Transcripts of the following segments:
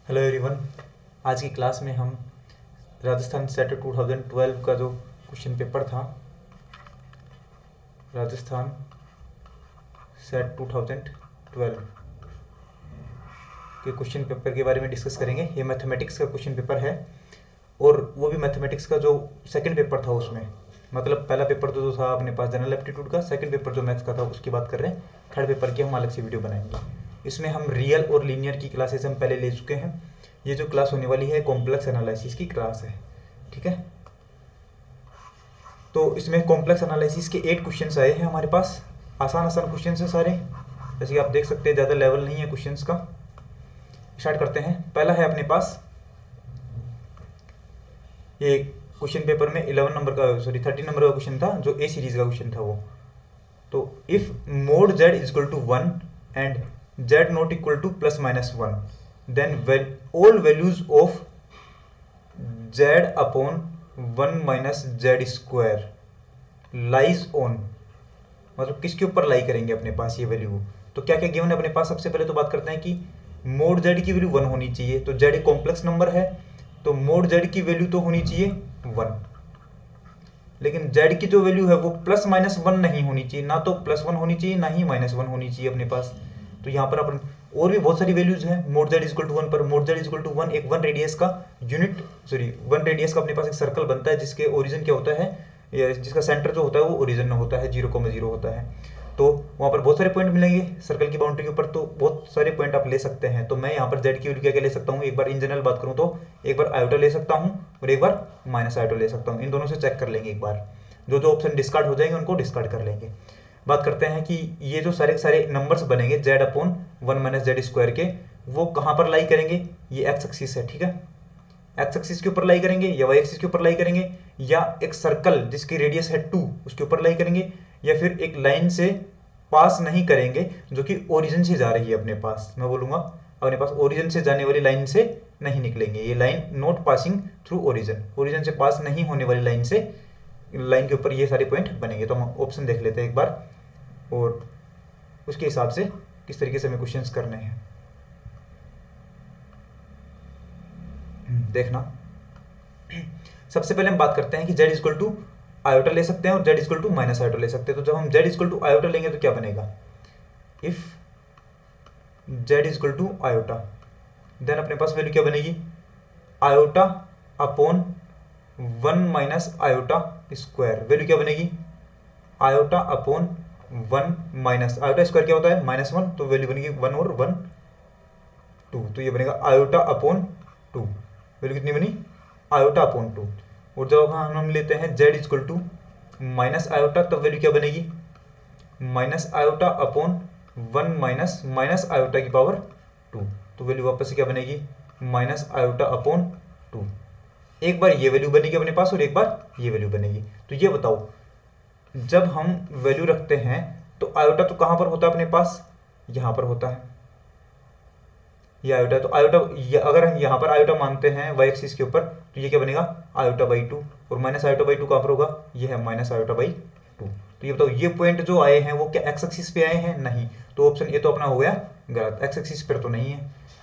Hello everyone. आज की class में हम राजस्थान सेट 2012 का जो क्वेश्चन पेपर था, राजस्थान सेट 2012 के क्वेश्चन पेपर के बारे में डिस्कस करेंगे। ये मैथमेटिक्स का क्वेश्चन पेपर है और वो भी मैथमेटिक्स का जो सेकंड पेपर था उसमें, मतलब पहला पेपर तो जो था अपने पास जनरल एप्टीट्यूड का, सेकंड पेपर जो मैथ्स का था उसकी बात कर रहे हैं। थर्ड पेपर की हम अलग से वीडियो बनाएंगे। इसमें हम रियल और लीनियर की क्लासेस हम पहले ले चुके हैं। ये जो क्लास होने वाली है कॉम्प्लेक्स एनालिसिस की क्लास है, ठीक है। तो इसमें कॉम्प्लेक्स एनालिसिस के 8 क्वेश्चंस आए हैं हमारे पास। आसान आसान क्वेश्चंस हैं सारे, जैसे कि आप देख सकते हैं, ज़्यादा लेवल नहीं है क्वेश्चंस का। स्टार्ट करते हैं। पहला है अपने पास, ये क्वेश्चन पेपर में 13 नंबर का क्वेश्चन था, जो ए सीरीज का क्वेश्चन था वो। तो if mod z is equal to 1 and z not equal to plus minus 1, then all values of z upon 1 minus z square lies on, मतलब किसके ऊपर लाई करेंगे अपने पास ये वैल्यू। तो क्या क्या गिवन है अपने पास। सबसे पहले तो बात करते हैं कि मोड z की वैल्यू 1 होनी चाहिए। तो z एक कॉम्प्लेक्स नंबर है, तो मोड z की वैल्यू तो होनी चाहिए 1, लेकिन z की जो वैल्यू है वो प्लस माइनस 1 नहीं होनी चाहिए। ना तो प्लस 1 होनी चाहिए, ना ही माइनस 1 होनी चाहिए अपने पास। तो यहाँ पर अपन और भी बहुत सारी वैल्यूज हैं। मोड z इक्वल टू 1 पर मोड z इक्वल टू 1 एक 1 रेडियस का यूनिट, सॉरी 1 रेडियस का अपने पास एक सर्कल बनता है जिसके ओरिजिन क्या होता है, जिसका सेंटर जो होता है वो ओरिजिन में होता है, 0,0 होता है। तो वहाँ पर बहुत सारे पॉइंट मिलेंगे सर्कल की बाउंड्री के ऊपर, तो बहुत सारे पॉइंट आप ले सकते हैं। तो मैं यहाँ पर z की वैल्यू क्या क्या ले सकता हूँ, एक बार इन जनरल बात करूँ तो एक बार आयोटा ले सकता हूँ और एक बार माइनस आयोटा ले सकता हूँ। इन दोनों से चेक कर लेंगे एक बार, जो जो ऑप्शन डिस्कार्ड हो जाएंगे उनको डिस्कार्ड कर लेंगे। बात करते हैं कि ये जो सारे सारे नंबर्स बनेंगे z upon 1 minus z square के, वो कहाँ पर लाई करेंगे। ये एक्स एक्सिस है, ठीक है। एक्स एक्सिस के ऊपर लाई करेंगे या वाई एक्सिस के ऊपर लाई करेंगे, या एक सर्कल जिसकी रेडियस है 2 उसके ऊपर लाई करेंगे, या फिर एक लाइन से पास नहीं करेंगे जो कि ओरिजिन से जा रही है अपने पास। मैं बोलूंगा अपने पास ओरिजिन से जाने वाली लाइन से नहीं निकलेंगे। ये line not passing through origin, origin से पास नहीं होने वाली लाइन से, लाइन के ऊपर ये सारे पॉइंट बनेंगे। तो हम ऑप्शन देख लेते हैं एक बार और उसके हिसाब से किस तरीके से हमें क्वेश्चंस करने हैं देखना। सबसे पहले हम बात करते हैं कि z इक्वल टू आयोटा ले सकते हैं और z equal to minus iota ले सकते हैं। तो जब हम z इक्वल टू आयोटा लेंगे तो क्या बनेगा, if z equal to iota, then अपने पास वैल्यू क्या बनेगी, iota upon 1 minus iota square. Value क्या बनेगी, iota upon 1 minus iota square क्या होता है -1, तो वैल्यू बनेगी 1 और 1 2, तो ये बनेगा आयोटा अपॉन 2। वैल्यू कितनी बनी, आयोटा अपॉन 2। और जब हम लेते हैं z equal to minus iota, तब वैल्यू क्या बनेगी, minus iota upon 1 minus minus iota की पावर 2। तो वैल्यू वापस से क्या बनेगी, माइनस आयोटा अपॉन 2। एक बार ये वैल्यू बनेगी अपने पास और एक बार ये वैल्यू बनेगी। तो ये बताओ, जब हम वैल्यू रखते हैं तो आयोटा तो कहां पर होता है अपने पास, यहां पर होता है ये आयोटा। तो आयोटा अगर हम यहाँ पर आयोटा मानते हैं वाई एक्सिस के ऊपर, तो ये क्या बनेगा, आयोटा बाई 2, और माइनस आयोटा बाई 2 कहाँ पर होगा, ये है माइनस आयोटा बाई 2। तो ये बताओ, ये पॉइंट जो आए हैं वो क्या एक्स एक्सिस पे आए हैं, नहीं। तो ऑप्शन ए तो अपना हो गया गलत, एक्स एक्सिस पर तो नहीं है।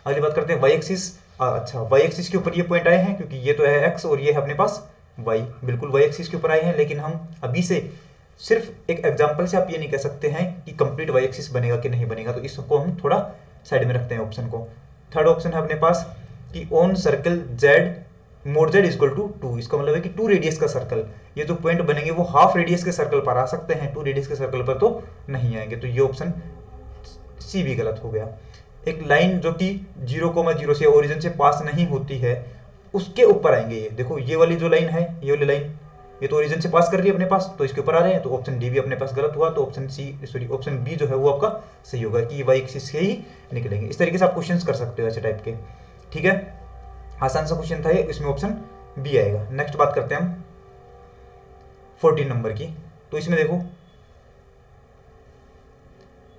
अगली बात करते हैं वाई एक्सिस। अच्छा, वाई एक्सिस के ऊपर ये पॉइंट आए हैं क्योंकि ये तो है एक्स और ये है अपने पास वाई, बिल्कुल वाई एक्सिस के ऊपर आए हैं। लेकिन हम अभी से सिर्फ एक एग्जाम्पल से आप ये नहीं कह सकते हैं कि कंप्लीट वाई एक्सिस बनेगा कि नहीं बनेगा, तो इसको हम थोड़ा साइड में रखते हैं ऑप्शन को। थर्ड ऑप्शन है अपने पास कि on circle z mod z equal to 2, इसका मतलब है कि 2 रेडियस का सर्कल, ये जो पॉइंट बनेंगे वो हाफ रेडियस के सर्कल पर आ सकते हैं, 2 रेडियस के सर्कल पर तो नहीं आएंगे। तो ये ऑप्शन सी भी गलत हो गया। एक लाइन जो कि 0,0 से ओरिजिन से पास नहीं होती है उसके ऊपर आएंगे। ये देखो, ये वाली जो लाइन है, ये वाली लाइन, ये तो ओरिजिन से पास कर रही है अपने पास, तो इसके ऊपर आ रहे हैं। तो ऑप्शन डी भी अपने पास गलत हुआ। तो ऑप्शन बी जो है वो आपका सही होगा कि वाई एक्सिस से ही निकलेंगे। इस तरीके से आप क्वेश्चंस कर सकते हो ऐसे टाइप के, ठीक है। आसान सा क्वेश्चन था ये, इसमें ऑप्शन बी आएगा। नेक्स्ट बात करते हैं हम 14 नंबर की। तो इसमें देखो,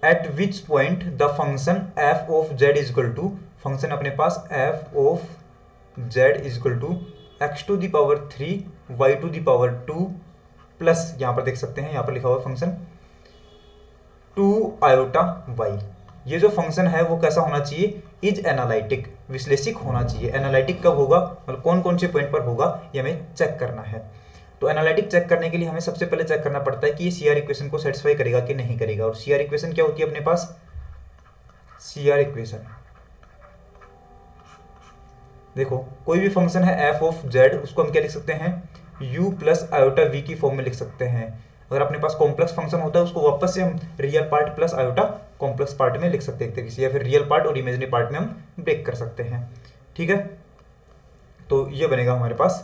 at which point the function F of Z is equal to, function अपने पास F of Z is equal to X to the power 3 Y to the power 2 plus, यहां पर देख सकते हैं, यहां पर लिखा हुआ फंक्शन 2 आयोटा वाई। ये जो फंक्शन है वो कैसा होना चाहिए, इज एनालिटिक, विश्लेषिक होना चाहिए। एनालिटिक कब होगा, मतलब कौन कौन से पॉइंट पर होगा, ये हमें चेक करना है। तो एनालिटिक चेक करने के लिए हमें सबसे पहले चेक करना पड़ता है कि ये सीआर इक्वेशन को सेटिस्फाई करेगा कि नहीं करेगा। और सीआर इक्वेशन क्या होती है अपने पास, सीआर इक्वेशन देखो, कोई भी फंक्शन है एफ ऑफ जेड, उसको हम क्या लिख सकते हैं, u प्लस आयोटा वी की फॉर्म में लिख सकते हैं। अगर अपने पास कॉम्प्लेक्स फंक्शन होता है उसको वापस से हम real part plus iota complex part में लिख सकते हैं एक तरीके से, या फिर रियल पार्ट और इमेजिनरी पार्ट में हम ब्रेक कर सकते हैं। ठीक है, तो ये बनेगा हमारे पास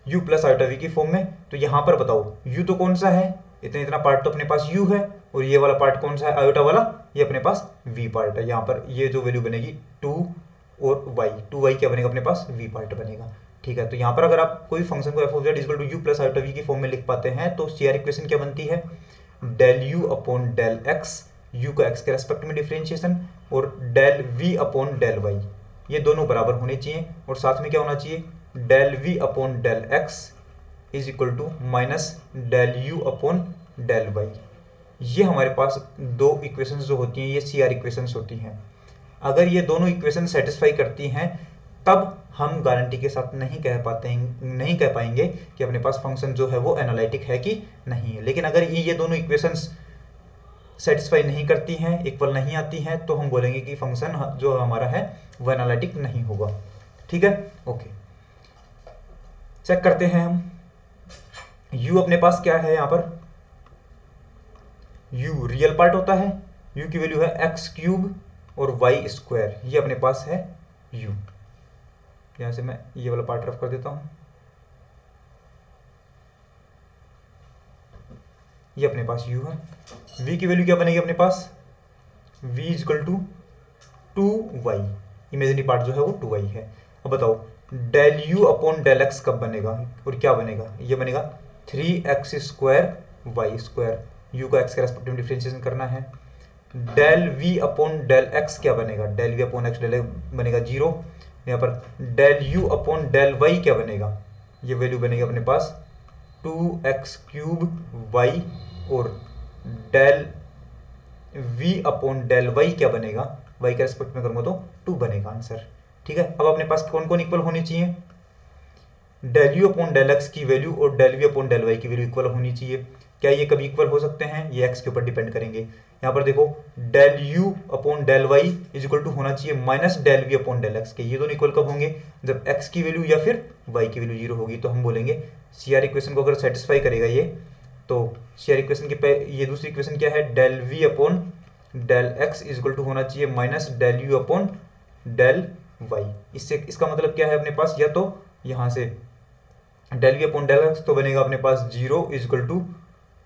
u प्लस आयोटा वी की फॉर्म में। तो यहाँ पर बताओ u तो कौन सा है, इतना इतना पार्ट तो अपने पास u है, और ये वाला पार्ट कौन सा है, आयोटा वाला, ये अपने पास v पार्ट है। यहाँ पर ये जो वैल्यू बनेगी 2 और y क्या बनेगा अपने पास, v पार्ट बनेगा। ठीक है, तो यहाँ पर अगर आप कोई फंक्शन को f of z equal to u plus iota v की फॉर्म में लिख पाते हैं तो सीआर इक्वेशन क्या बनती है, del u upon del x, u का x के रेस्पेक्ट में डिफरेंशिएशन, और del v upon del y, ये दोनों बराबर होने चाहिए। और साथ में क्या होना चाहिए, del v upon del x is equal to minus del u upon del y। ये हमारे पास दो इक्वेशंस जो होती हैं ये सीआर इक्वेशंस होती हैं। अगर ये दोनों इक्वेशन सेटिस्फाई करती हैं तब हम गारंटी के साथ नहीं कह पाएंगे कि अपने पास फंक्शन जो है वो एनालिटिक है कि नहीं है। लेकिन अगर ये दोनों इक्वेशंस सेटिस्फाई नहीं करती हैं, इक्वल नहीं आती हैं, तो हम बोलेंगे कि फंक्शन जो हमारा है वो एनालिटिक नहीं होगा। ठीक है, ओके, चेक करते हैं हम। u अपने पास क्या है, यहाँ पर u रियल पार्ट होता है, u की वैल्यू है एक्स क्यूब और वाई स्क्वायर, ये अपने पास है u। यहां से मैं ये वाला पार्ट रफ कर देता हूं, ये अपने पास u है। v की वैल्यू क्या बनेगी अपने पास, v is equal to 2y, imaginary part जो है वो 2y है। अब बताओ del u upon del x कब बनेगा, और क्या बनेगा, ये बनेगा 3x square y square, u का x के रेस्पेक्ट में डिफरेंशिएशन करना है। Del v upon del x क्या बनेगा, del v upon x del बनेगा 0। यहाँ पर del u upon del y क्या बनेगा, ये वैल्यू बनेगी अपने पास 2x क्यूब y, और del v upon del y क्या बनेगा, y के रेस्पेक्ट में करूंगा तो 2 बनेगा आंसर। ठीक है, अब अपने पास कौन कौन इक्वल होनी चाहिए, del u upon del x की वैल्यू और del v upon del y की वैल्यू इक्वल होनी चाहिए। क्या ये कभी इक्वल हो सकते हैं, ये x के ऊपर डिपेंड करेंगे। यहाँ पर देखो del u upon del y is equal to होना चाहिए minus del v upon del x के, ये दोनों इक्वल कब होंगे, जब x की वैल्यू या फिर y की वैल्यू 0 होगी। तो हम बोलेंगे सीआर इक्वेशन को अगर सेटिस्फाई करेगा ये, तो सीआर इक्वेशन के ये दूसरी इक्वेशन क्या है, del v upon del x is equal to होना चाहिए minus del u upon del y। इससे इसका मतलब क्या है अपने पास, या तो यहाँ से del v upon del x तो बनेगा अपने पास 0 इजकल टू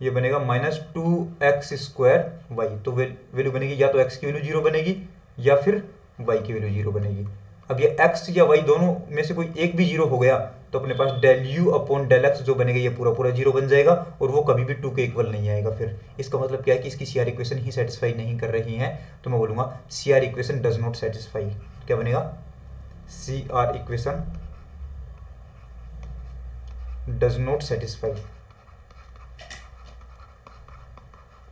ये बनेगा माइनस 2x स्क्वायर वाई। तो वैल्यू बनेगी या तो x की वैल्यू 0 बनेगी या फिर y की वैल्यू 0 बनेगी। अब ये x या y दोनों में से कोई एक भी 0 हो गया तो अपने पास del u upon del X जो बनेगा ये पूरा पूरा 0 बन जाएगा, और वो कभी भी 2 के इक्वल नहीं आएगा। फिर इसका मतलब क्या है कि इसकी सीआर इक्वेशन ही सेटिस्फाई नहीं कर रही है, तो मैं बोलूंगा CR equation does not satisfy. क्या बनेगा, CR equation does not satisfy.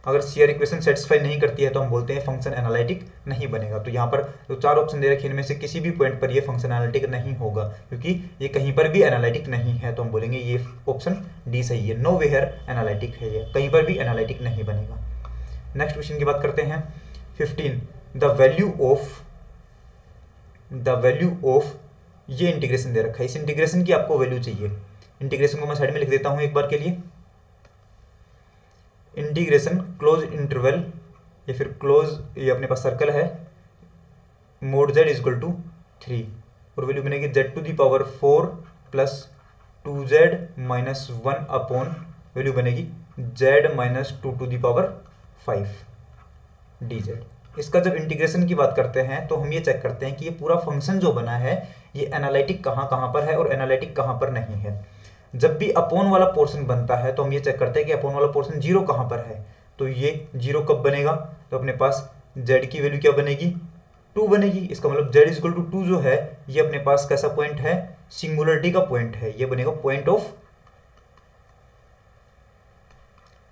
अगर सीआर इक्वेशन सेटिस्फाई नहीं करती है तो हम बोलते हैं फंक्शन एनालिटिक नहीं बनेगा। तो यहाँ पर जो 4 ऑप्शन दे रखे हैं इनमें से किसी भी पॉइंट पर ये फंक्शन एनालिटिक नहीं होगा, क्योंकि ये कहीं पर भी एनालिटिक नहीं है। तो हम बोलेंगे ये ऑप्शन डी सही है, नो वेयर एनालिटिक है, ये कहीं पर भी एनालिटिक नहीं बनेगा। नेक्स्ट क्वेश्चन की बात करते हैं 15, द वैल्यू ऑफ ये इंटीग्रेशन दे रखा है, इस इंटीग्रेशन की आपको वैल्यू चाहिए। इंटीग्रेशन को मैं साइड में लिख देता हूं एक बार के लिए, इंटीग्रेशन क्लोज इंटरवल या फिर क्लोज, ये अपने पास सर्कल है, मोड z इक्वल टू 3, और वैल्यू बनेगी z to the power 4 plus 2z minus 1 upon value बनेगी z minus 2 to the power 5 dz। इसका जब इंटीग्रेशन की बात करते हैं तो हम ये चेक करते हैं कि ये पूरा फंक्शन जो बना है ये एनालिटिक कहाँ पर है और एनालिटिक कहाँ पर नहीं है। जब भी अपॉन वाला पोर्शन बनता है तो हम ये चेक करते हैं कि अपॉन वाला पोर्शन 0 कहाँ पर है। तो ये 0 कब बनेगा, तो अपने पास z की वैल्यू क्या बनेगी, 2 बनेगी। इसका मतलब z इक्वल टू 2 जो है ये अपने पास कैसा पॉइंट है, सिंगुलरिटी का पॉइंट है, ये बनेगा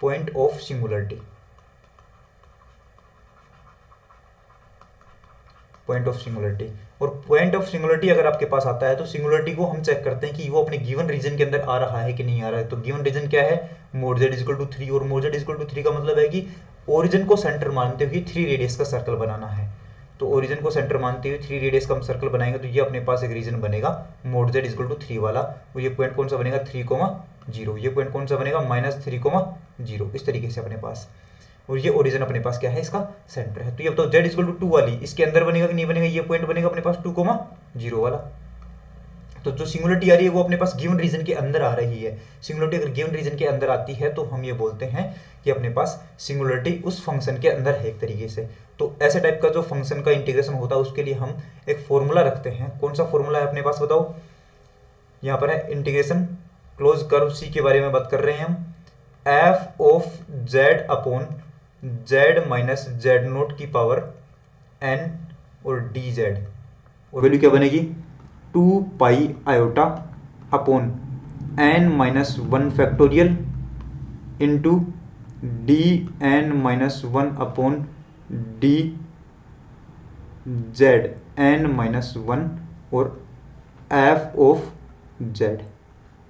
point of singularity. Point of singularity. और पॉइंट ऑफ सिंगुलरिटी अगर आपके पास आता है तो सिंगुलरिटी को हम चेक करते हैं कि वो अपने गिवन रीजन के अंदर आ रहा है कि नहीं आ रहा है। तो गिवन रीजन क्या है, मोड z इक्वल टू 3, और मोड z इक्वल टू 3 का मतलब है कि ओरिजिन को सेंटर मानते हुए 3 रेडियस का सर्कल बनाना है। तो ओरिजिन को सेंटर मानते हुए 3 रेडियस का हम सर्कल बनाएंगे तो ये अपने पास एक रीजन बनेगा मोड z इक्वल टू 3 वाला। और ये पॉइंट कौन सा बनेगा, 3,0। ये पॉइंट कौन सा बनेगा, -3,0, इस तरीके से अपने पास। और ये ओरिजिन अपने पास क्या है, इसका सेंटर है। तो ये तो z इक्वल टू 2 वाली इसके अंदर बनेगा कि नहीं बनेगा, ये पॉइंट बनेगा अपने पास 2,0 वाला। तो जो सिंगुलरिटी आ रही है वो अपने पास गिवन रीजन के अंदर आ रही है। सिंगुलरिटी अगर गिवन रीजन के अंदर आती है तो हम ये बोलते हैं कि अपने पास सिंगुलरिटी उस फंक्शन के अंदर है एक तरीके से। तो ऐसे टाइप का जो फंक्शन का इंटीग्रेशन होता है उसके लिए हम एक फॉर्मूला रखते हैं। कौन सा फॉर्मूला है अपने पास बताओ, यहाँ पर है इंटीग्रेशन क्लोज कर्व सी के बारे में बात कर रहे हैं हम। F of z upon z minus z naught की पावर एन और डी जेड, और वैल्यू क्या बनेगी 2 pi iota upon n minus 1 factorial into d n minus 1 upon d z n minus 1 और एफ ऑफ जेड।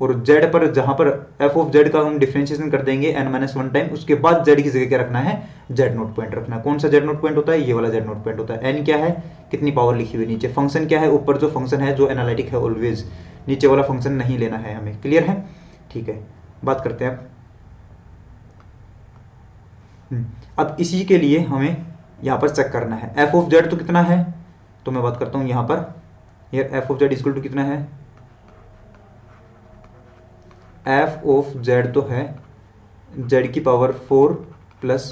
और z पर जहां पर f ऑफ z का हम डिफरेंशिएशन कर देंगे n-1 टाइम, उसके बाद z की जगह क्या रखना है, z नोट पॉइंट रखना है। कौन सा z नोट पॉइंट होता है, ये वाला z नोट पॉइंट होता है। n क्या है, कितनी पावर लिखी हुई नीचे, फंक्शन क्या है, ऊपर जो फंक्शन है जो एनालिटिक है ऑलवेज, नीचे वाला फंक्शन नहीं लेना है हमें। क्लियर है, ठीक है। बात करते हैं अब इसी के लिए हमें यहाँ पर चेक करना है f ऑफ z तो कितना है, तो मैं बात करता हूँ यहाँ पर, यार f of z equal to कितना है, f ऑफ z तो है z की पावर 4 प्लस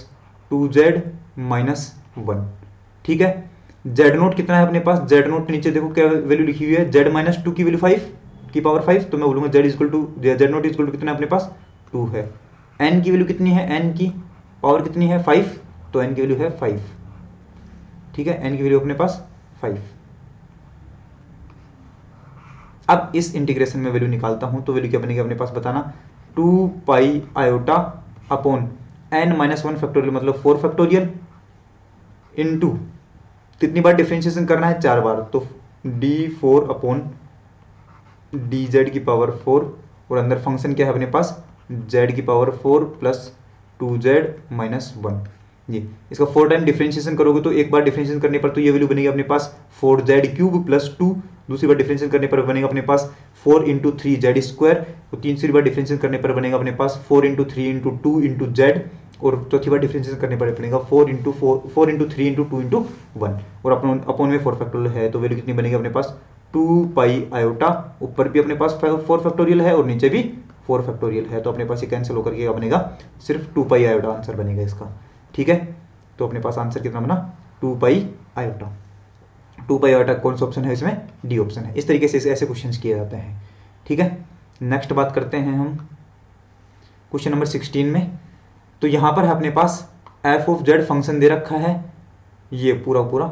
2z माइनस 1, ठीक है। z नोट कितना है अपने पास, z नोट नीचे देखो क्या वैल्यू लिखी हुई है, z माइनस 2 की वैल्यू 5 की पावर 5, तो मैं बोलूंगा z equal to z naught equal to कितना है अपने पास 2 है। n की वैल्यू कितनी है, n की पावर कितनी है 5, तो n की वैल्यू है 5, ठीक है, n की वैल्यू अपने पास 5। अब इस इंटीग्रेशन में वैल्यू निकालता हूं तो वैल्यू क्या बनेगी अपने पास बताना, 2 pi iota upon n-1 factorial मतलब 4 फैक्टोरियल इनटू कितनी बार डिफरेंशिएशन करना है, 4 बार, तो d4 अपॉन dz की पावर 4, और अंदर फंक्शन क्या है अपने पास z की पावर 4 प्लस 2z माइनस 1। जी इसका 4 टाइम डिफरेंशिएशन करोगे तो एक बार डिफरेंशिएशन करने पर तो ये वैल्यू बनेगी अपने पास 4z क्यूब प्लस 2, दूसरी बार डिफरेंशिएशन करने पर बनेगा अपने पास 4 इंटू 3z स्क्वायर, और तीसरी बार डिफरेंशिएशन करने पर बनेगा अपने पास 4 इंटू 3 इंटू 2 इंटू जेड, और चौथी बार डिफरेंशिएशन करने पर बनेगा 4 इंटू 3 इंटू 2 इंटू 1, और अपॉन में 4 फैक्टोरियल है तो वैल्यू कितनी बनेगी अपने पास 2 पाई आयोटा, ऊपर भी अपने पास 4 फैक्टोरियल है और नीचे भी 4 फैक्टोरियल है, तो अपने पास ये कैंसिल होकर के बनेगा सिर्फ 2 पाई आयोटा आंसर बनेगा इसका, ठीक है। तो अपने पास आंसर कितना बना 2 पाई आयोटा। 2 पाई आयोटा कौन सा ऑप्शन है इसमें, डी ऑप्शन है। इस तरीके से ऐसे क्वेश्चंस किए जाते हैं, ठीक है। नेक्स्ट बात करते हैं हम क्वेश्चन नंबर 16 में। तो यहां पर है अपने पास f ऑफ z फंक्शन दे रखा है ये पूरा पूरा,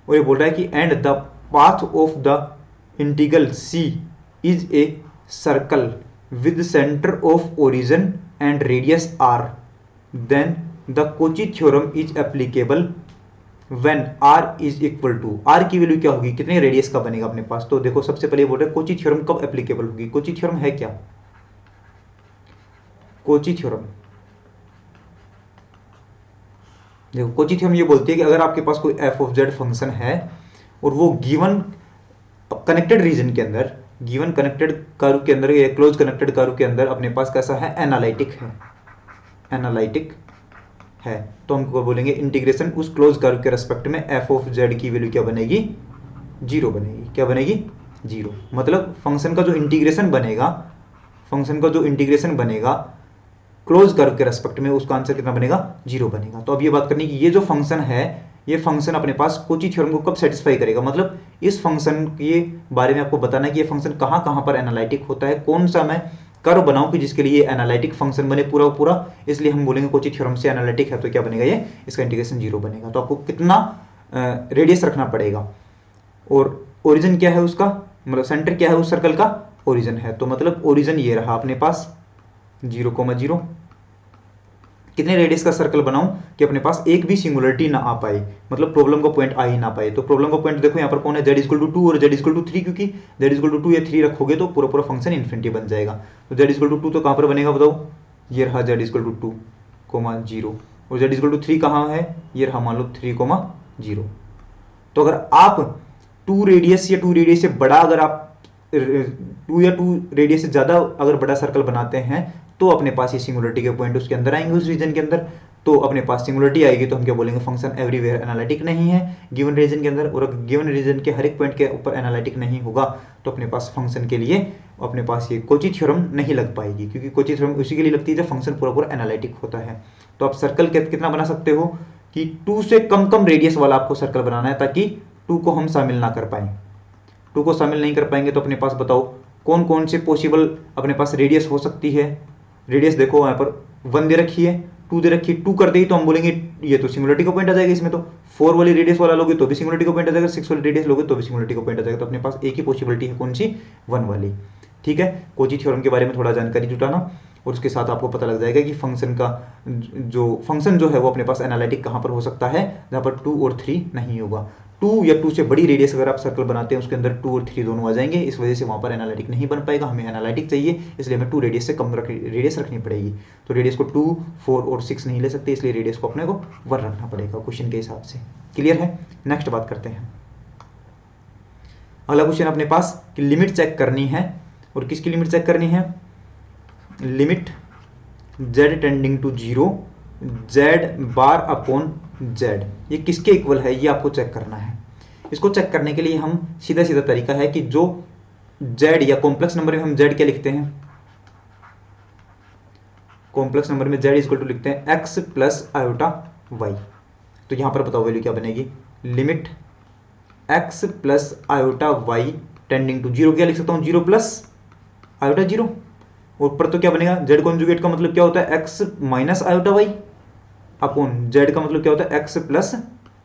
और ये बोल रहा है कि and the path of the integral c is a circle with centre of origin and radius r, then the Cauchy theorem is applicable when r is equal to, r की वैल्यू क्या होगी, कितने रेडियस का बनेगा अपने पास। तो देखो सबसे पहले बोल रहे हैं कोची थ्योरम कब एप्लीकेबल होगी, कोची थ्योरम है क्या, कोची थ्योरम, देखो कोची थ्योरम ये बोलती है कि अगर आपके पास कोई f ऑफ z फंक्शन है और वो गिवन कनेक्टेड रीजन के अंदर, गिवन कनेक्टेड कर्व के अंदर या क्लोज कनेक्टेड कर्व के अंदर अपने पास कैसा है, एनालिटिक है, एनालिटिक है, तो हम बोलेंगे इंटीग्रेशन उस क्लोज कर्व के रेस्पेक्ट में f ऑफ z की वैल्यू क्या बनेगी, 0 बनेगी। क्या बनेगी, 0, मतलब फंक्शन का जो इंटीग्रेशन बनेगा, फंक्शन का जो इंटीग्रेशन बनेगा क्लोज कर्व के रेस्पेक्ट में, उसका आंसर कितना बनेगा, 0 बनेगा। तो अब ये बात करनी कि ये जो फंक्शन है, ये फंक्शन अपने पास कोची थ्योरम को कब सेटिस्फाई करेगा, मतलब इस फंक्शन के बारे में आपको बताना है कि ये फंक्शन कहाँ कहाँ पर एनालिटिक होता है, कौन सा मैं कर्व बनाऊं कि जिसके लिए एनालिटिक फंक्शन बने पूरा पूरा, इसलिए हम बोलेंगे कोची थ्योरम से एनालिटिक है तो क्या बनेगा, ये इसका इंटीग्रेशन 0 बनेगा। तो आपको कितना रेडियस रखना पड़ेगा, और ओरिजिन क्या है उसका, मतलब सेंटर क्या है उस सर्कल का, ओरिजिन है, तो मतलब ओरिजिन ये रहा अपने पास 0,0, कितने रेडियस का सर्कल बनाऊं कि अपने पास एक भी सिंगुलरिटी ना आ पाए, मतलब प्रॉब्लम का पॉइंट आ ही ना पाए। तो प्रॉब्लम का पॉइंट देखो यहाँ पर कौन है, z इक्वल टू 2 और z इक्वल टू 3, क्योंकि z इक्वल टू 2 या 3 रखोगे तो पूरा पूरा फंक्शन इन्फिनिटी बन जाएगा। तो z इक्वल टू 2 तो कहाँ पर बनेगा बताओ, ये रहा z इक्वल टू 2 कोमा 0, और z इक्वल टू 3 कहाँ है, ये रहा मान लो 3 कोमा 0। तो अगर आप 2 रेडियस या 2 रेडियस से बड़ा, अगर आप 2 या 2 रेडियस से ज़्यादा अगर बड़ा सर्कल बनाते हैं तो अपने पास ये सिंगुलरिटी के पॉइंट उसके अंदर आएंगे, उस रीजन के अंदर। तो अपने पास सिंगुलरिटी आएगी तो हम क्या बोलेंगे, फंक्शन एवरीवेयर एनालिटिक नहीं है गिवन रीजन के अंदर, और गिवन रीजन के हर एक पॉइंट के ऊपर एनालिटिक नहीं होगा तो अपने पास फंक्शन के लिए अपने पास ये कोची थ्योरम नहीं लग पाएगी, क्योंकि कोची थ्योरम उसी के लिए लगती है जब फंक्शन पूरा पूरा एनालिटिक होता है। तो आप सर्कल कितना बना सकते हो कि 2 से कम कम रेडियस वाला आपको सर्कल बनाना है, ताकि 2 को हम शामिल ना कर पाएं। 2 को शामिल नहीं कर पाएंगे तो अपने पास बताओ कौन कौन से पॉसिबल अपने पास रेडियस हो सकती है। रेडियस देखो यहाँ पर 1 दे रखी है, 2 दे रखी है, 2 कर देगी तो हम बोलेंगे ये तो सिंगुलरिटी का पॉइंट आ जाएगा इसमें। तो 4 वाली रेडियस वाला लोगे तो भी सिंगुलरिटी का पॉइंट आ जाएगा, 6 वाली रेडियस लोगे तो भी सिंगुलरिटी का पॉइंट आ जाएगा। तो अपने पास एक ही पॉसिबिलिटी है, कौन सी, 1 वाली। ठीक है, कोची थ्योरम के बारे में थोड़ा जानकारी जुटाना, और उसके साथ आपको पता लग जाएगा कि फंक्शन का फंक्शन जो है वो अपने पास एनालिटिक कहाँ पर हो सकता है, जहाँ पर 2 और 3 नहीं होगा। 2 या 2 से बड़ी रेडियस अगर आप सर्कल बनाते हैं उसके अंदर 2 और 3 दोनों आ जाएंगे, इस वजह से वहाँ पर एनालिटिक नहीं बन पाएगा। हमें एनालिटिक चाहिए, इसलिए हमें 2 रेडियस से कम रेडियस रखनी पड़ेगी। तो रेडियस को 2, 4 और 6 नहीं ले सकते, इसलिए रेडियस को अपने को 1 रखना पड़ेगा क्वेश्चन के हिसाब से। क्लियर है? नेक्स्ट बात करते हैं। अगला क्वेश्चन अपने पास कि लिमिट चेक करनी है, और किसकी लिमिट चेक करनी है, limit z tending to 0 z bar upon z, ये किसके इक्वल है ये आपको चेक करना है। इसको चेक करने के लिए हम सीधा सीधा तरीका है कि जो z या कॉम्प्लेक्स नंबर में हम z क्या लिखते हैं, कॉम्प्लेक्स नंबर में z इक्वल टू लिखते हैं x प्लस आयोटा y। तो यहां पर बताओ वैल्यू क्या बनेगी, limit x plus iota y tending to 0, क्या लिख सकता हूं, 0 प्लस आयोटा 0, ऊपर तो क्या बनेगा, z कॉन्जुगेट का मतलब क्या होता है, x minus iota y upon z का मतलब क्या होता है, x प्लस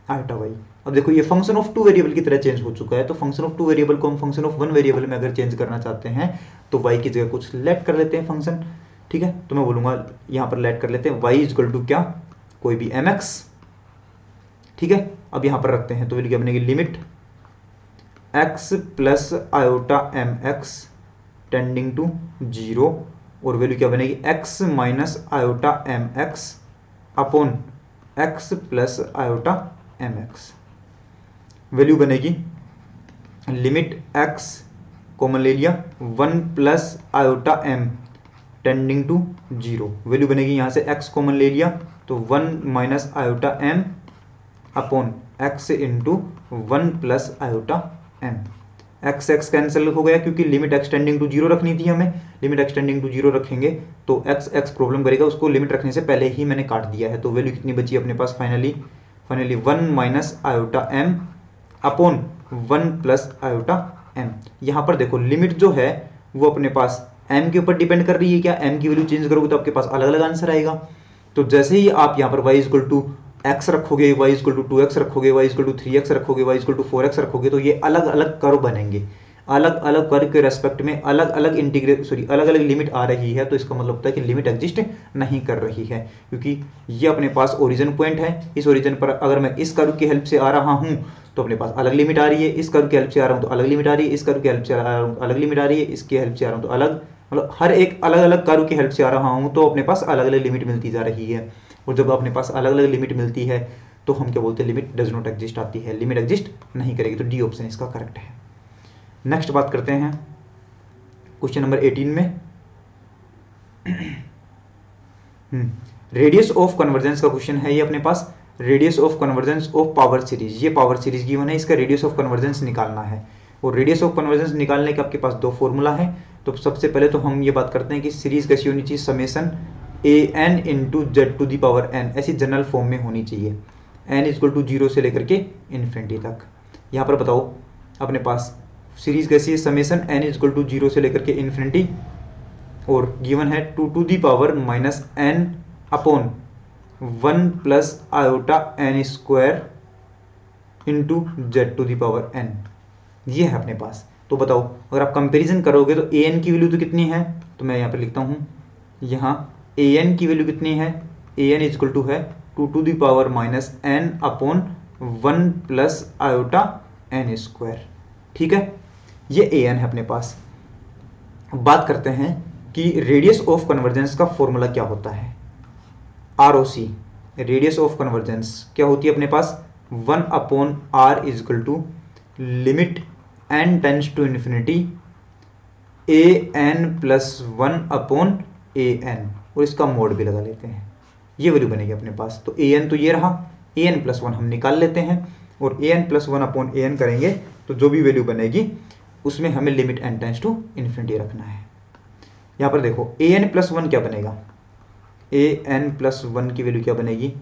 आयोटा y। अब देखो ये फंक्शन ऑफ 2 वेरिएबल की तरह चेंज हो चुका है, तो फंक्शन ऑफ 2 वेरिएबल को हम फंक्शन ऑफ 1 वेरिएबल में अगर चेंज करना चाहते हैं तो y की जगह कुछ लेट कर लेते हैं फंक्शन। ठीक है, तो मैं बोलूंगा यहाँ पर लेट कर लेते हैं y इक्वल टू क्या, कोई भी mx। ठीक है, अब यहाँ पर रखते हैं तो वैल्यू क्या बनेगी, limit x plus iota mx tending to 0, और वैल्यू क्या बनेगी, x minus iota mx upon x plus iota mx। Value बनेगी लिमिट x कॉमन ले लिया 1 plus iota m tending to 0, value बनेगी यहाँ से x कॉमन ले लिया तो 1 minus iota m upon x into 1 plus iota m। x x cancel हो गया क्योंकि लिमिट x टेंडिंग टू 0 रखनी थी हमें, लिमिट x टेंडिंग टू 0 रखेंगे तो x x प्रॉब्लम करेगा, उसको लिमिट रखने से पहले ही मैंने काट दिया है। तो वैल्यू कितनी बची अपने पास, finally 1 minus iota m upon 1 plus iota m। यहाँ पर देखो लिमिट जो है वो अपने पास m के ऊपर डिपेंड कर रही है क्या, m की वैल्यू चेंज करोगे तो आपके पास अलग अलग आंसर आएगा। तो जैसे ही आप यहाँ पर y इक्वल टू x रखोगे, y इक्वल टू 2x रखोगे, y इक्वल टू 3x रखोगे, y इक्वल टू 4x रखोगे, तो ये अलग अलग कर्व बनेंगे, अलग अलग कर्व के रेस्पेक्ट में अलग अलग अलग अलग लिमिट आ रही है। तो इसका मतलब होता है कि लिमिट एग्जिस्ट नहीं कर रही है, क्योंकि ये अपने पास ओरिजिन पॉइंट है। इस ओरिजिन पर अगर मैं इस कर्व की हेल्प से आ रहा हूँ तो अपने पास अलग लिमिट आ रही है, इस कर्व की हेल्प से आ रहा हूँ तो अलग लिमिट आ रही है, इस कर्व की हेल्प से आ रहा हूँ तो अलग लिमिट आ रही है, इसकी हेल्प से आ रहा हूँ तो अलग, मतलब हर एक अलग अलग कर्व की हेल्प से आ रहा हूँ तो अपने पास अलग अलग लिमिट मिलती जा रही है। और जब अपने पास अलग अलग लिमिट मिलती है तो हम क्या बोलते हैं, लिमिट डज नॉट एग्जिस्ट आती है, लिमिट एग्जिस्ट नहीं करेगी। तो डी ऑप्शन इसका करेक्ट है। नेक्स्ट बात करते हैं क्वेश्चन नंबर 18 में। रेडियस ऑफ कन्वर्जेंस का क्वेश्चन है ये अपने पास, radius of convergence of power series, ये पावर सीरीज गिवन है, इसका रेडियस ऑफ कन्वर्जेंस निकालना है। और रेडियस ऑफ कन्वर्जेंस निकालने के आपके पास 2 फॉर्मूला है। तो सबसे पहले तो हम ये बात करते हैं कि सीरीज कैसी होनी चाहिए, summation an into z to the power n, ऐसी जनरल फॉर्म में होनी चाहिए, n इक्वल टू 0 से लेकर के इन्फिनिटी तक। यहाँ पर बताओ अपने पास सीरीज कैसी है, समेशन n इक्वल टू 0 से लेकर के इन्फिनिटी, और गिवन है 2 to the power minus n upon 1 plus iota n square into z to the power n, ये है अपने पास। तो बताओ अगर आप कंपैरिजन करोगे तो an की वैल्यू तो कितनी है, तो मैं यहाँ पर लिखता हूँ, यहाँ an की वैल्यू कितनी है ए एन इजक्वल टू है 2 to the power minus n upon 1 plus iota n square. ठीक है, ये ए एन है अपने पास। अब बात करते हैं कि रेडियस ऑफ कन्वर्जेंस का फॉर्मूला क्या होता है। R O C, radius of convergence क्या होती है अपने पास, 1 upon R equal to limit n tends to infinity a n plus 1 upon a n, और इसका मोड भी लगा लेते हैं, ये वैल्यू बनेगी अपने पास। तो ए एन तो ये रहा, ए एन प्लस 1 हम निकाल लेते हैं, और a n plus 1 upon a n करेंगे तो जो भी वैल्यू बनेगी उसमें हमें limit n tends to infinity रखना है। यहाँ पर देखो ए एन प्लस 1 क्या बनेगा, ए एन प्लस 1 की वैल्यू क्या बनेगी,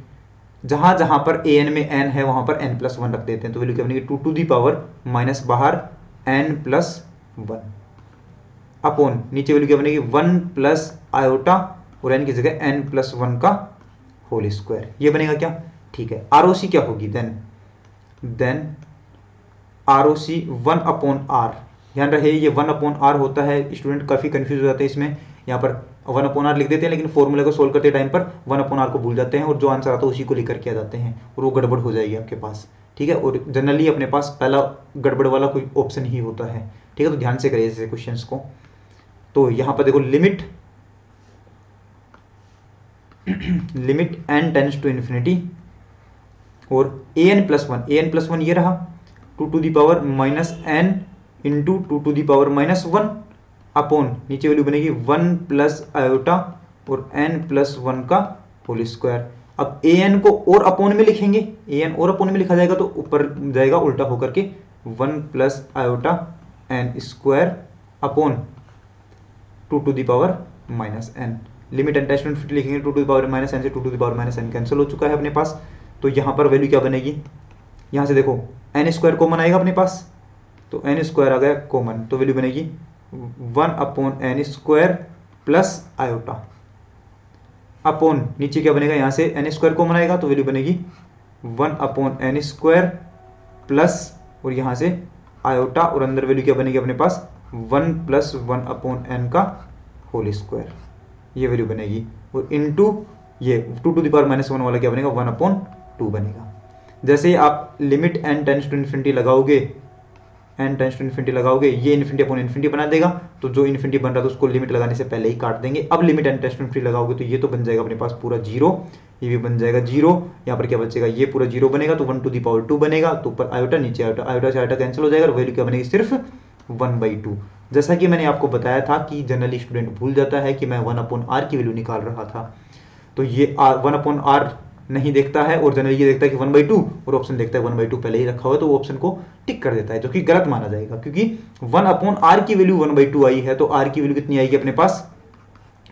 जहां जहां पर ए एन में एन है वहां पर एन प्लस 1 रख देते हैं, तो वैल्यू क्या बनेगी 2 टू दी पावर माइनस बाहर एन प्लस 1 अपॉन नीचे वैल्यू क्या बनेगी 1 प्लस आयोटा और एन की जगह एन प्लस 1 का होल स्क्वायर, ये बनेगा क्या। ठीक है, आर ओ सी क्या होगी, then R O C 1 upon R, ध्यान रहे ये 1 अपॉन आर होता है, स्टूडेंट काफी कंफ्यूज हो जाते हैं इसमें, यहाँ पर 1 अपॉन आर लिख देते हैं लेकिन फॉर्मूले को सोल्व करते टाइम पर 1 अपॉन आर को भूल जाते हैं और जो आंसर आता है उसी को लेकर के आ जाते हैं और वो गड़बड़ हो जाएगी आपके पास। ठीक है, और जनरली अपने पास पहला गड़बड़ वाला कोई ऑप्शन ही होता है। ठीक है, तो ध्यान से करिए ऐसे क्वेश्चंस को। तो यहाँ पर देखो limit n tends to infinity और ए एन प्लस 1 ये रहा 2 to the power minus n into 2 to the power minus 1 upon नीचे वैल्यू बनेगी 1 प्लस आयोटा और n प्लस 1 का होल स्क्वायर। अब ए एन को और अपॉन में लिखेंगे, ए एन और अपॉन में लिखा जाएगा तो ऊपर जाएगा उल्टा होकर के 1 plus iota n square upon 2 to the power minus n. Limit n tends to infinity लिखेंगे 2 to the power minus n से 2 to the power minus n cancel हो चुका है अपने पास। तो यहाँ पर वैल्यू क्या बनेगी, यहाँ से देखो एन स्क्वायर कॉमन आएगा अपने पास, तो एन स्क्वायर आ गया कॉमन, तो वैल्यू बनेगी 1 upon n square plus iota upon नीचे क्या बनेगा, यहाँ से एन स्क्वायर कॉमन आएगा तो वैल्यू बनेगी 1 अपॉन एन स्क्वायर प्लस और यहाँ से आयोटा और अंदर वैल्यू क्या बनेगी अपने पास 1 प्लस 1 अपॉन एन का होल स्क्वायर, ये वैल्यू बनेगी और इनटू ये 2 टू द पावर माइनस 1 वाला क्या बनेगा 1 अपॉन 2 बनेगा। जैसे ही आप limit n tends to infinity लगाओगे, एन टेंस टू इन्फिनिटी लगाओगे, ये इन्फिनिटी अपॉन इन्फिनिटी बना देगा, तो जो इन्फिनिटी बन रहा था उसको लिमिट लगाने से पहले ही काट देंगे। अब limit n tends to infinity लगाओगे तो ये तो बन जाएगा अपने पास पूरा 0, ये भी बन जाएगा 0, यहाँ पर क्या बचेगा ये पूरा 0 बनेगा तो 1 टू दी पावर 2 बनेगा, तो ऊपर आयोटा नीचे आयोटा, आयोटा से आयोटा कैंसिल हो जाएगा और वैल्यू क्या बनेगी सिर्फ 1/2। जैसा कि मैंने आपको बताया था कि जनरली स्टूडेंट भूल जाता है कि मैं 1 अपॉन आर की वैल्यू निकाल रहा था, तो ये 1 अपॉन आर नहीं देखता है और जनरली ये देखता है कि 1/2 और ऑप्शन देखता है 1/2 पहले ही रखा हुआ है, तो वो ऑप्शन को टिक कर देता है, जो कि गलत माना जाएगा क्योंकि 1 अपॉन आर की वैल्यू 1/2 आई है, तो आर की वैल्यू कितनी आएगी अपने पास,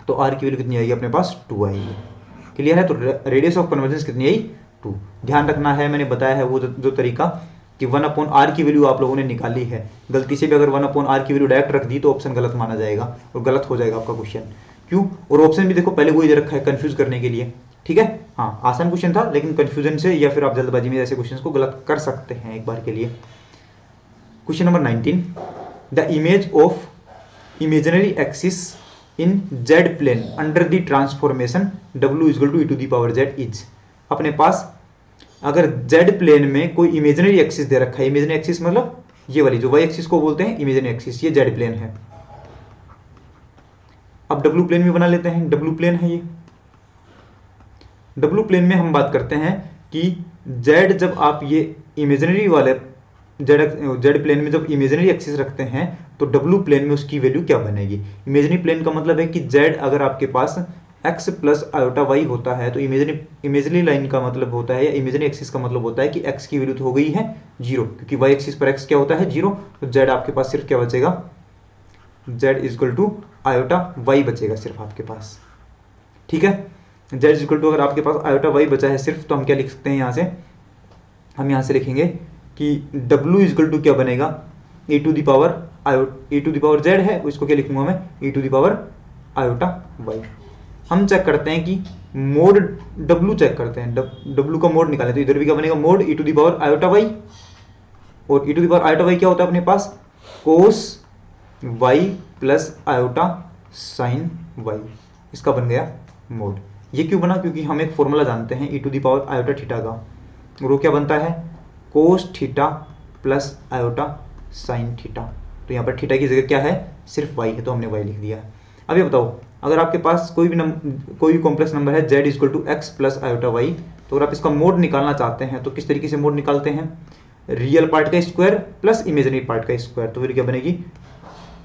तो आर की वैल्यू कितनी आएगी अपने पास 2 आएगी। क्लियर है, तो रेडियस ऑफ कन्वर्जेंस कितनी आई 2। ध्यान रखना है, मैंने बताया है वो जो तरीका कि 1 अपॉन आर की वैल्यू आप लोगों ने निकाली है, गलती से भी अगर 1 अपॉन आर की वैल्यू डायरेक्ट रख दी तो ऑप्शन गलत माना जाएगा और गलत हो जाएगा आपका क्वेश्चन। क्यों, और ऑप्शन भी देखो पहले वही दे रखा है कंफ्यूज करने के लिए। ठीक है, हाँ आसान क्वेश्चन था लेकिन कंफ्यूजन से या फिर आप जल्दबाजी में ऐसे क्वेश्चंस को गलत कर सकते हैं एक बार के लिए। Question number 19, the image of imaginary axis in z plane under the transformation w equal to e to the power z is. अपने पास अगर जेड प्लेन में कोई इमेजिनरी एक्सिस दे रखा है, इमेजिनरी एक्सिस मतलब ये वाली जो वाई एक्सिस को बोलते हैं इमेजिनरी एक्सिस, ये जेड प्लेन है। अब डब्ल्यू प्लेन भी बना लेते हैं, डब्ल्यू प्लेन है ये। डब्ल्यू प्लेन में हम बात करते हैं कि जेड जब आप ये इमेजिनरी वाले जेड प्लेन में जब इमेजिनरी एक्सिस रखते हैं तो डब्ल्यू प्लेन में उसकी वैल्यू क्या बनेगी। इमेजिनरी प्लेन का मतलब है कि जेड अगर आपके पास x प्लस आयोटा वाई होता है तो इमेजिनरी लाइन का मतलब होता है या इमेजिनरी एक्सिस का मतलब होता है कि x की वैल्यू तो हो गई है 0, क्योंकि y एक्सिस पर x क्या होता है 0, तो z आपके पास सिर्फ क्या बचेगा, z equal to iota y बचेगा सिर्फ आपके पास। ठीक है, z इक्वल टू अगर आपके पास आयोटा y बचा है सिर्फ, तो हम क्या लिख सकते हैं यहाँ से, हम यहाँ से लिखेंगे कि w इक्वल टू क्या बनेगा e to the power z है, उसको क्या लिखूंगा मैं e to the power iota y। हम चेक करते हैं कि मोड w चेक करते हैं, w का मोड निकालें तो इधर भी क्या बनेगा mod e to the power iota y, और e to the power iota y क्या होता है अपने पास cos y plus iota sine y, इसका बन गया मोड। ये क्यों बना, क्योंकि हम एक फॉर्मूला जानते हैं e to the power iota theta का, और वो क्या बनता है cos theta plus iota sine theta. तो यहाँ पर थीटा की जगह क्या है, सिर्फ y है, तो हमने y लिख दिया है। अब ये बताओ, अगर आपके पास कोई भी कॉम्प्लेक्स नंबर है z equal to x plus iota y, तो अगर आप इसका मोड निकालना चाहते हैं तो किस तरीके से मोड निकालते हैं, रियल पार्ट का स्क्वायर प्लस इमेजिनरी पार्ट का स्क्वायर, तो फिर क्या बनेगी,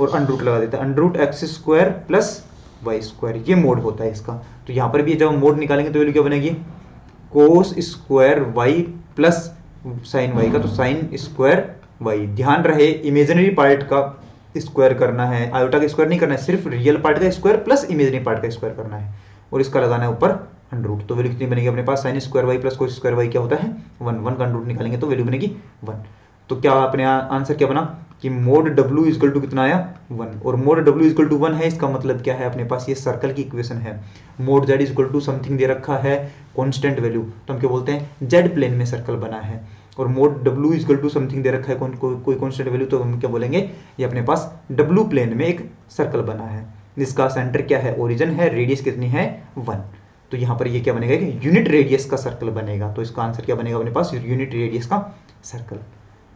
और अंडर रूट लगा देता है, under root x square plus y square, ये मोड होता है इसका। तो यहाँ पर भी जब हम मोड निकालेंगे तो वैल्यू क्या बनेगी, cos square Y plus sine y का, तो साइन स्क्वायर वाई। ध्यान रहे इमेजिनरी पार्ट का स्क्वायर करना है, आयोटा का स्क्वायर नहीं करना है, सिर्फ रियल पार्ट का स्क्वायर प्लस इमेजिनरी पार्ट का स्क्वायर करना है, और इसका लगाना है ऊपर अंडर रूट। तो वैल्यू कितनी बनेगी अपने पास, sine square Y plus cos square Y क्या होता है 1, 1 का अंडर रूट निकालेंगे तो वैल्यू बनेगी 1। तो क्या अपने आंसर क्या बना कि मोड W इक्वल टू कितना आया 1, और मोड W इक्वल टू 1 है, इसका मतलब क्या है अपने पास ये सर्कल की इक्वेशन है। Mod Z equal to something दे रखा है कांस्टेंट वैल्यू, तो हम क्या बोलते हैं Z प्लेन में सर्कल बना है, और mod W equal to something दे रखा है कोई कांस्टेंट वैल्यू, तो हम क्या बोलेंगे ये अपने पास W प्लेन में एक सर्कल बना है, जिसका सेंटर क्या है ओरिजिन है, रेडियस कितनी है 1। तो यहाँ पर ये क्या बनेगा कि यूनिट रेडियस का सर्कल बनेगा, तो इसका आंसर क्या बनेगा अपने पास यूनिट रेडियस का सर्कल।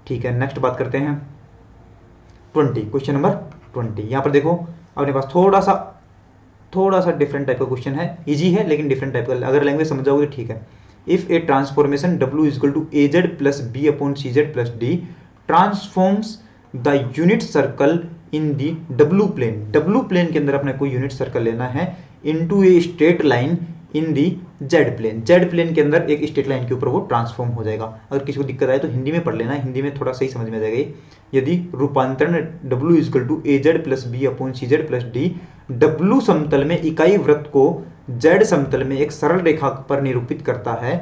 ठीक है, नेक्स्ट बात करते हैं 20, क्वेश्चन नंबर 20। यहाँ पर देखो अपने पास थोड़ा सा डिफरेंट टाइप का क्वेश्चन है, इजी है लेकिन डिफरेंट टाइप का, अगर लैंग्वेज समझ जाओगे ठीक है। If a transformation W equal to AZ plus B upon CZ plus D transforms the unit circle in the W plane, W plane के अंदर अपने कोई यूनिट सर्कल लेना है into a straight line in the Z plane, Z plane के अंदर एक straight line के ऊपर वो ट्रांसफॉर्म हो जाएगा। अगर किसी को दिक्कत आए तो हिंदी में पढ़ लेना, हिंदी में थोड़ा सही समझ में आ जाएगा। यदि रूपांतरण W equal to AZ plus B upon CZ plus D W समतल में इकाई वृत्त को Z समतल में एक सरल रेखा पर निरूपित करता है,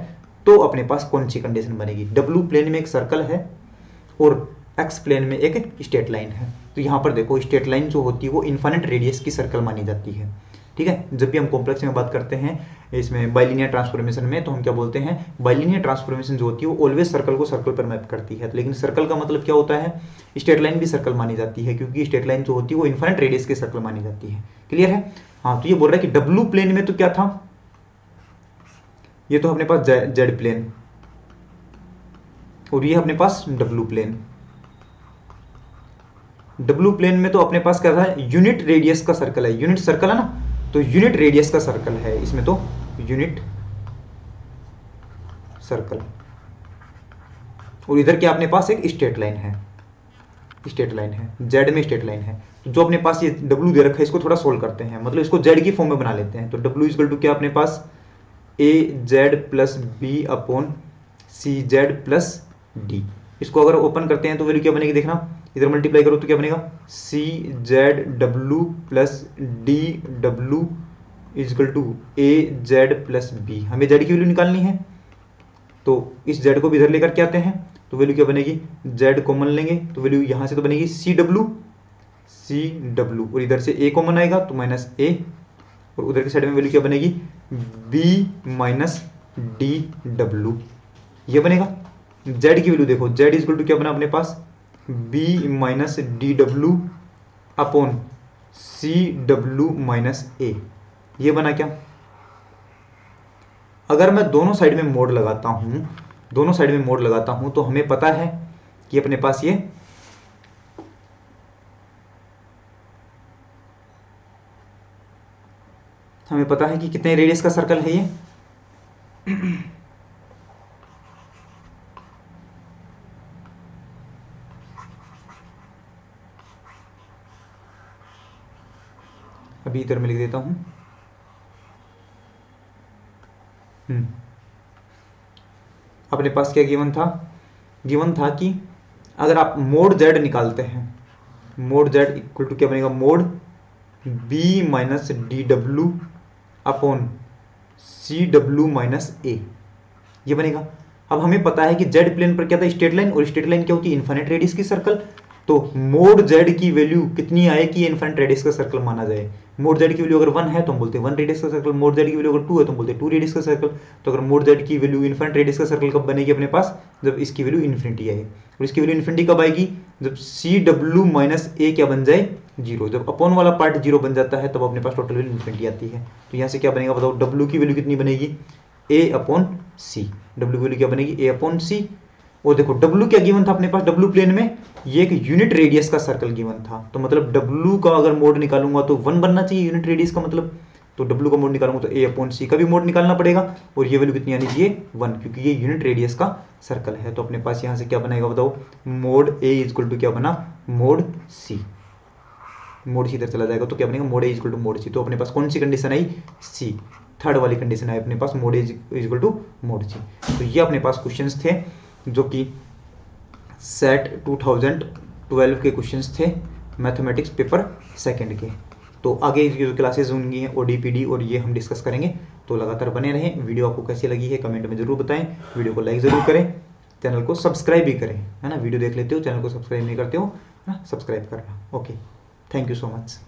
तो अपने पास कौन सी कंडीशन बनेगी। W प्लेन में एक सर्कल है और X प्लेन में एक स्ट्रेट लाइन है, तो यहाँ पर देखो स्ट्रेट लाइन जो होती है वो इन्फिनिट रेडियस की सर्कल मानी जाती है। ठीक है, जब भी हम कॉम्प्लेक्स में बात करते हैं इसमें बाइलिनियर ट्रांसफॉर्मेशन में, तो हम क्या बोलते हैं बाइलिनियर ट्रांसफॉर्मेशन जो होती है वो ऑलवेज सर्कल को सर्कल पर मैप करती है। लेकिन सर्कल का मतलब क्या होता है, स्ट्रेट लाइन भी सर्कल मानी जाती है, क्योंकि स्ट्रेट लाइन जो होती है वो इन्फिनिट रेडियस की सर्कल मानी जाती है। क्लियर है। हाँ, तो ये बोल रहा है कि डब्ल्यू प्लेन में तो क्या था, ये तो अपने पास जेड प्लेन, और ये अपने पास डब्ल्यू प्लेन। डब्ल्यू प्लेन में तो अपने पास क्या था, यूनिट रेडियस का सर्कल है, यूनिट सर्कल है ना, तो यूनिट रेडियस का सर्कल है इसमें, तो यूनिट सर्कल। और इधर क्या अपने पास एक स्ट्रेट लाइन है, स्ट्रेट लाइन है, जेड में स्ट्रेट लाइन है। तो जो अपने पास ये डब्ल्यू दे रखा है इसको थोड़ा सोल्व करते हैं, मतलब इसको जेड की फॉर्म में बना लेते हैं। तो डब्ल्यू इक्वल टू क्या अपने पास ए जेड प्लस बी अपॉन सी जेड प्लस डी। इसको अगर ओपन करते हैं तो वैल्यू क्या बनेगी, देखना इधर मल्टीप्लाई करो तो क्या बनेगा, C Z W plus D W equal to A Z plus B. हमें जेड की वैल्यू निकालनी है, तो इस जेड को भी इधर लेकर के आते हैं, तो वैल्यू क्या बनेगी, जेड कॉमन लेंगे तो वैल्यू यहां से तो बनेगी सी डब्ल्यू, और इधर से ए कॉमन आएगा तो माइनस ए, और उधर की साइड में वैल्यू क्या बनेगी, बी माइनस डी डब्ल्यू, ये बनेगा। जेड की वैल्यू देखो, जेड इक्वल टू क्या बना अपने पास, B minus D W upon C W minus A, ये बना क्या। अगर मैं दोनों साइड में मोड लगाता हूं, दोनों साइड में मोड लगाता हूं, तो हमें पता है कि अपने पास ये हमें पता है कि कितने रेडियस का सर्कल है ये, अभी इधर में लिख देता हूं। अपने पास क्या गिवन था, गिवन था कि अगर आप मोड जेड निकालते हैं, मोड जेड इक्वल टू क्या बनेगा, mod B minus D W upon C W minus A, ये बनेगा। अब हमें पता है कि जेड प्लेन पर क्या था, स्ट्रेट लाइन, और स्ट्रेट लाइन क्या होती है, इन्फिनिट रेडियस की सर्कल। तो मोड जेड की वैल्यू कितनी आए कि इन्फिनिट रेडियस का सर्कल माना जाए। मोड जेड की वैल्यू अगर 1 है तो हम बोलते हैं 1 रेडियस का सर्कल, मोड जेड की वैल्यू अगर 2 है तो हम बोलते हैं 2 रेडियस का सर्कल। तो अगर मोड जेड की वैल्यू इन्फिनिट रेडियस का सर्कल कब बनेगी अपने पास, जब इसकी वैल्यू इन्फिनिटी आए, और इसकी वैल्यू इन्फिनिटी कब आएगी, जब सी डब्ल्यू माइनस ए क्या बन जाए, जीरो। जब अपॉन वाला पार्ट जीरो बन जाता है तब अपने पास टोटल वैल्यू इन्फिनिटी आती है। तो यहाँ से क्या बनेगा बताओ, डब्ल्यू की वैल्यू कितनी बनेगी, ए अपॉन सी। डब्ल्यू की वैल्यू क्या बनेगी, ए अपॉन सी। और देखो डब्ल्यू क्या गिवन था अपने पास, डब्ल्यू प्लेन में ये एक यूनिट रेडियस का सर्कल गिवन था, तो मतलब डब्ल्यू का अगर मोड निकालूंगा तो 1 बनना चाहिए यूनिट रेडियस का मतलब। तो डब्ल्यू का मोड निकालूंगा तो ए अपॉन सी का भी मोड निकालना पड़ेगा, और ये वैल्यू कितनी आनी चाहिए 1, क्योंकि ये यूनिट रेडियस का सर्कल है। तो अपने पास यहाँ से क्या बनेगा बताओ, मोड ए इक्वल टू क्या बना, मोड सी। मोड सी इधर चला जाएगा तो क्या बनेगा, mod A equal to mod C. तो अपने पास कौन सी कंडीशन आई, सी, थर्ड वाली कंडीशन आई अपने पास, mod A equal to mod C. तो ये अपने पास क्वेश्चंस थे जो कि सेट 2012 के क्वेश्चंस थे मैथमेटिक्स पेपर सेकंड के। तो आगे ये जो क्लासेज होंगी हैं ओडीपीडी और ये हम डिस्कस करेंगे, तो लगातार बने रहें। वीडियो आपको कैसी लगी है कमेंट में जरूर बताएं, वीडियो को लाइक ज़रूर करें, चैनल को सब्सक्राइब भी करें, है ना। वीडियो देख लेते हो चैनल को सब्सक्राइब नहीं करते हो, है ना, सब्सक्राइब करना। Okay, thank you so much.